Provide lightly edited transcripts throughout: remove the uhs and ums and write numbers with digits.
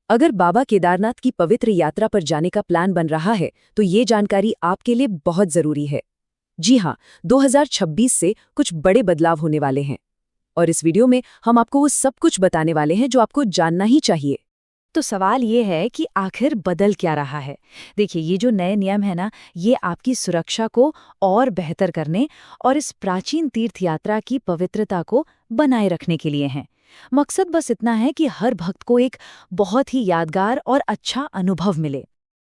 अगर बाबा केदारनाथ की पवित्र यात्रा पर जाने का प्लान बन रहा है तो ये जानकारी आपके लिए बहुत जरूरी है। जी हाँ, 2026 से कुछ बड़े बदलाव होने वाले हैं और इस वीडियो में हम आपको वो सब कुछ बताने वाले हैं जो आपको जानना ही चाहिए। तो सवाल ये है कि आखिर बदल क्या रहा है। देखिए, ये जो नए नियम है ना, ये आपकी सुरक्षा को और बेहतर करने और इस प्राचीन तीर्थ यात्रा की पवित्रता को बनाए रखने के लिए हैं। मकसद बस इतना है कि हर भक्त को एक बहुत ही यादगार और अच्छा अनुभव मिले।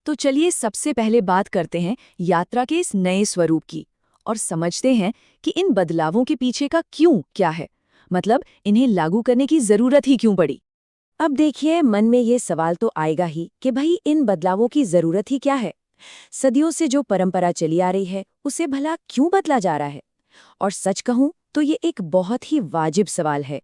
तो चलिए सबसे पहले बात करते हैं यात्रा के इस नए स्वरूप की और समझते हैं कि इन बदलावों के पीछे का क्यों क्या है, मतलब इन्हें लागू करने की जरूरत ही क्यों पड़ी। अब देखिए, मन में ये सवाल तो आएगा ही कि भाई इन बदलावों की जरूरत ही क्या है। सदियों से जो परंपरा चली आ रही है उसे भला क्यों बदला जा रहा है। और सच कहूं तो ये एक बहुत ही वाजिब सवाल है।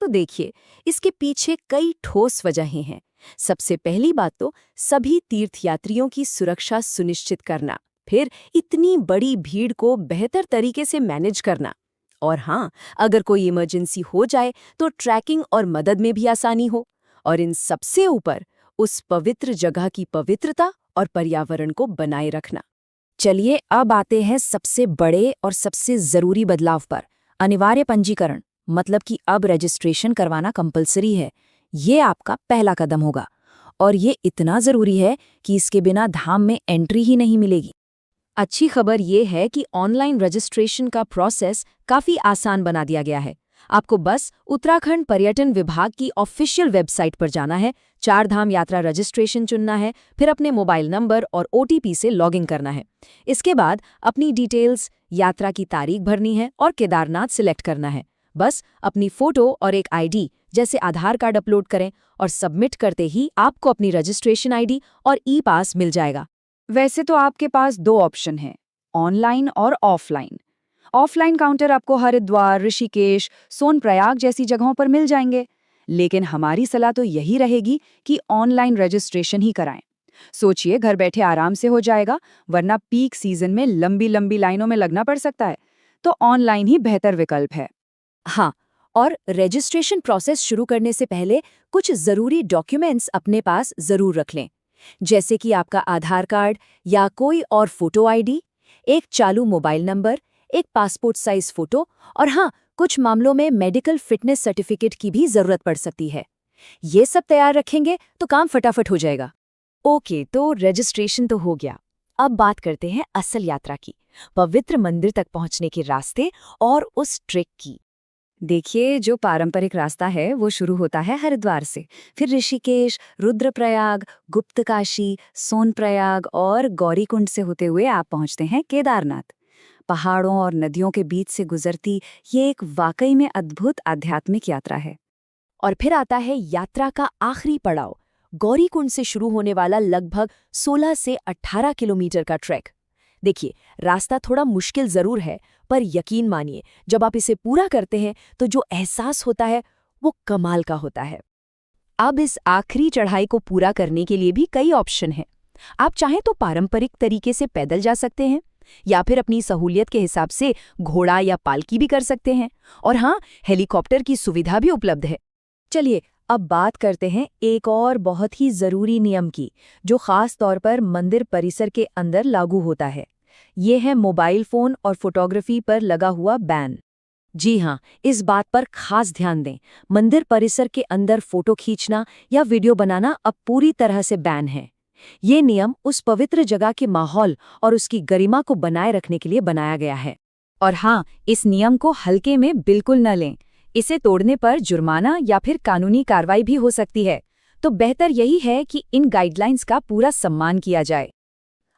तो देखिए, इसके पीछे कई ठोस वजहें हैं। सबसे पहली बात तो सभी तीर्थयात्रियों की सुरक्षा सुनिश्चित करना, फिर इतनी बड़ी भीड़ को बेहतर तरीके से मैनेज करना, और हाँ, अगर कोई इमरजेंसी हो जाए तो ट्रैकिंग और मदद में भी आसानी हो, और इन सबसे ऊपर उस पवित्र जगह की पवित्रता और पर्यावरण को बनाए रखना। चलिए अब आते हैं सबसे बड़े और सबसे जरूरी बदलाव पर, अनिवार्य पंजीकरण। मतलब कि अब रजिस्ट्रेशन करवाना कंपलसरी है। ये आपका पहला कदम होगा और ये इतना जरूरी है कि इसके बिना धाम में एंट्री ही नहीं मिलेगी। अच्छी खबर ये है कि ऑनलाइन रजिस्ट्रेशन का प्रोसेस काफी आसान बना दिया गया है। आपको बस उत्तराखंड पर्यटन विभाग की ऑफिशियल वेबसाइट पर जाना है, चार धाम यात्रा रजिस्ट्रेशन चुनना है, फिर अपने मोबाइल नंबर और ओटीपी से लॉगिन करना है। इसके बाद अपनी डिटेल्स, यात्रा की तारीख भरनी है और केदारनाथ सिलेक्ट करना है। बस अपनी फोटो और एक आईडी जैसे आधार कार्ड अपलोड करें और सबमिट करते ही आपको अपनी रजिस्ट्रेशन आईडी और ई पास मिल जाएगा। वैसे तो आपके पास दो ऑप्शन हैं, ऑनलाइन और ऑफलाइन। ऑफलाइन काउंटर आपको हरिद्वार, ऋषिकेश, सोनप्रयाग जैसी जगहों पर मिल जाएंगे, लेकिन हमारी सलाह तो यही रहेगी कि ऑनलाइन रजिस्ट्रेशन ही कराएं। सोचिए, घर बैठे आराम से हो जाएगा, वरना पीक सीजन में लंबी लंबी लाइनों में लगना पड़ सकता है। तो ऑनलाइन ही बेहतर विकल्प है। हाँ, और रजिस्ट्रेशन प्रोसेस शुरू करने से पहले कुछ जरूरी डॉक्यूमेंट्स अपने पास जरूर रख लें, जैसे कि आपका आधार कार्ड या कोई और फोटो आईडी, एक चालू मोबाइल नंबर, एक पासपोर्ट साइज फोटो, और हाँ, कुछ मामलों में मेडिकल फिटनेस सर्टिफिकेट की भी जरूरत पड़ सकती है। ये सब तैयार रखेंगे तो काम फटाफट हो जाएगा। ओके, तो रजिस्ट्रेशन तो हो गया। अब बात करते हैं असल यात्रा की, पवित्र मंदिर तक पहुंचने के रास्ते और उस ट्रेक की। देखिए, जो पारंपरिक रास्ता है वो शुरू होता है हरिद्वार से, फिर ऋषिकेश, रुद्रप्रयाग, गुप्तकाशी, सोनप्रयाग और गौरीकुंड से होते हुए आप पहुंचते हैं केदारनाथ। पहाड़ों और नदियों के बीच से गुजरती ये एक वाकई में अद्भुत आध्यात्मिक यात्रा है। और फिर आता है यात्रा का आखिरी पड़ाव, गौरीकुंड से शुरू होने वाला लगभग 16 से 18 किलोमीटर का ट्रैक। देखिए, रास्ता थोड़ा मुश्किल जरूर है, पर यकीन मानिए, जब आप इसे पूरा करते हैं तो जो एहसास होता है वो कमाल का होता है। अब इस आखिरी चढ़ाई को पूरा करने के लिए भी कई ऑप्शन हैं। आप चाहें तो पारंपरिक तरीके से पैदल जा सकते हैं, या फिर अपनी सहूलियत के हिसाब से घोड़ा या पालकी भी कर सकते हैं, और हाँ, हेलीकॉप्टर की सुविधा भी उपलब्ध है। चलिए अब बात करते हैं एक और बहुत ही जरूरी नियम की, जो खास तौर पर मंदिर परिसर के अंदर लागू होता है। ये है मोबाइल फोन और फोटोग्राफी पर लगा हुआ बैन। जी हाँ, इस बात पर खास ध्यान दें। मंदिर परिसर के अंदर फोटो खींचना या वीडियो बनाना अब पूरी तरह से बैन है। ये नियम उस पवित्र जगह के माहौल और उसकी गरिमा को बनाए रखने के लिए बनाया गया है। और हाँ, इस नियम को हल्के में बिल्कुल न लें। इसे तोड़ने पर जुर्माना या फिर कानूनी कार्रवाई भी हो सकती है। तो बेहतर यही है कि इन गाइडलाइंस का पूरा सम्मान किया जाए।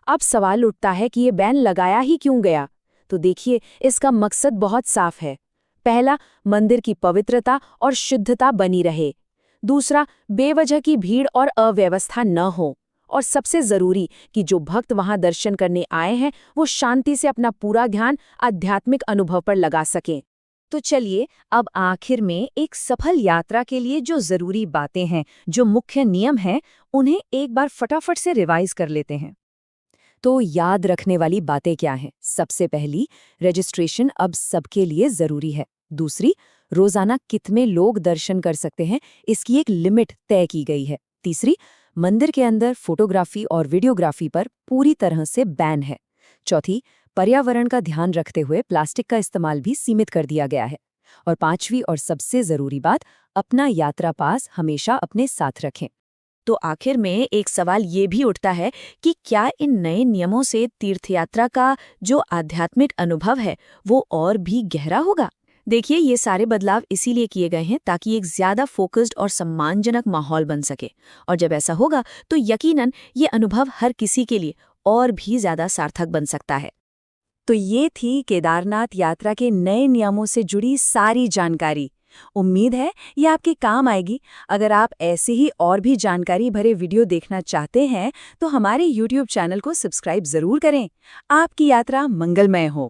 अब सवाल उठता है कि ये बैन लगाया ही क्यों गया। तो देखिए, इसका मकसद बहुत साफ है। पहला, मंदिर की पवित्रता और शुद्धता बनी रहे। दूसरा, बेवजह की भीड़ और अव्यवस्था न हो। और सबसे जरूरी कि जो भक्त वहां दर्शन करने आए हैं वो शांति से अपना पूरा ध्यान आध्यात्मिक अनुभव पर लगा सकें। तो चलिए अब आखिर में एक सफल यात्रा के लिए जो जरूरी बातें हैं, जो मुख्य नियम हैं, उन्हें एक बार फटाफट से रिवाइज कर लेते हैं। तो याद रखने वाली बातें क्या हैं? सबसे पहली, रजिस्ट्रेशन अब सबके लिए जरूरी है। दूसरी, रोजाना कितने लोग दर्शन कर सकते हैं, इसकी एक लिमिट तय की गई है। तीसरी, मंदिर के अंदर फोटोग्राफी और वीडियोग्राफी पर पूरी तरह से बैन है। चौथी, पर्यावरण का ध्यान रखते हुए प्लास्टिक का इस्तेमाल भी सीमित कर दिया गया है। और पांचवी और सबसे जरूरी बात, अपना यात्रा पास हमेशा अपने साथ रखें। तो आखिर में एक सवाल ये भी उठता है कि क्या इन नए नियमों से तीर्थयात्रा का जो आध्यात्मिक अनुभव है वो और भी गहरा होगा? देखिए, ये सारे बदलाव इसीलिए किए गए हैं ताकि एक ज्यादा फोकस्ड और सम्मानजनक माहौल बन सके। और जब ऐसा होगा तो यकीनन ये अनुभव हर किसी के लिए और भी ज्यादा सार्थक बन सकता है। तो ये थी केदारनाथ यात्रा के नए नियमों से जुड़ी सारी जानकारी। उम्मीद है ये आपके काम आएगी। अगर आप ऐसे ही और भी जानकारी भरे वीडियो देखना चाहते हैं तो हमारे YouTube चैनल को सब्सक्राइब जरूर करें। आपकी यात्रा मंगलमय हो।